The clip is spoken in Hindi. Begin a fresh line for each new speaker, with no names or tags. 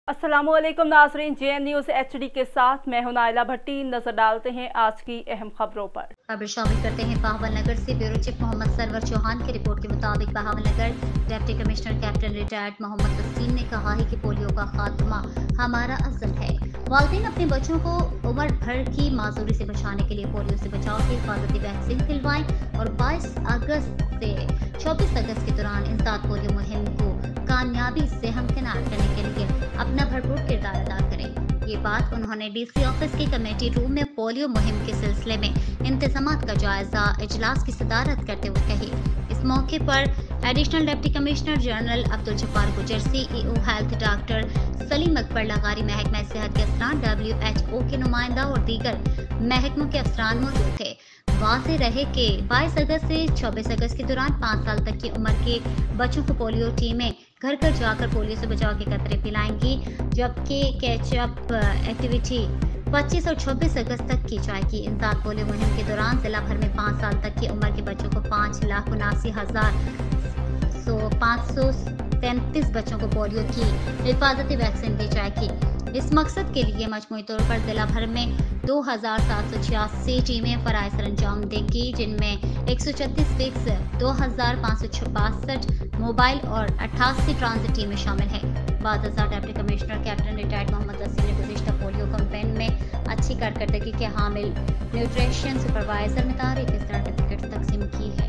अस्सलामुअलैकुम नाजरीन, JN न्यूज़ HD के साथ मैं हूं नाइला भट्टी। नजर डालते हैं आज की अहम खबरों पर।
खबर शामिल करते हैं बहावलनगर से। ब्यूरो चीफ मोहम्मद सरवर चौहान की रिपोर्ट के मुताबिक Bahawalnagar deputy commissioner captain retired Mohammad Tasleem ने कहा है कि पोलियो का खात्मा हमारा अज़्ज़ल है। वालिदैन अपने बच्चों को उम्र भर की माजूरी से बचाने के लिए पोलियो से बचाव की हिफाजती वैक्सीन दिलवाएं और 22 अगस्त से 24 अगस्त के दौरान इंसाद पोलियो मुहिम को कामयाबी से हमकिनार करने के लिए अपना भरपूर किरदार अदा करें। ये बात उन्होंने DC ऑफिस के कमेटी रूम में पोलियो मुहिम के सिलसिले में इंतजामात का जायजा इजलास की सदारत करते हुए कही। इस मौके पर additional deputy commissioner general Abdul Jabbar Gujjar, CEO health doctor Saleem Akbar Lagari, महकमा सेहत के अफसरान, WHO के नुमाइंदा और दीगर महकमों के अफसरान मौजूद थे। वाज़ेह रहे कि 22 अगस्त से 24 अगस्त के दौरान 5 साल तक की उम्र के बच्चों को पोलियो टीमें घर घर जाकर पोलियो से बचाव के कतरे पिलाएंगी, जबकि कैचअप एक्टिविटी 25 और 26 अगस्त तक की जाएगी। इंसाद पोलियो मुहिम के दौरान जिला भर में 5 साल तक की उम्र के बच्चों को 5,79,533 बच्चों को पोलियो की हिफाजती वैक्सीन दी जाएगी। इस मकसद के लिए मजमूई तौर पर जिला भर में 2,786 टीमें फराइज सरंजाम देंगी, जिनमें 136 फिक्स, 2,562 मोबाइल और 88 ट्रांजिट टीमें शामिल हैं। बादशाह deputy commissioner captain retired Mohammad Tasleem ने गुज़िश्ता पोलियो कैंपेन में अच्छी कारकर्दगी के हामिल न्यूट्रिशन सुपरवाइजर में तारीफ सर्टिफिकेट तकसीम की है।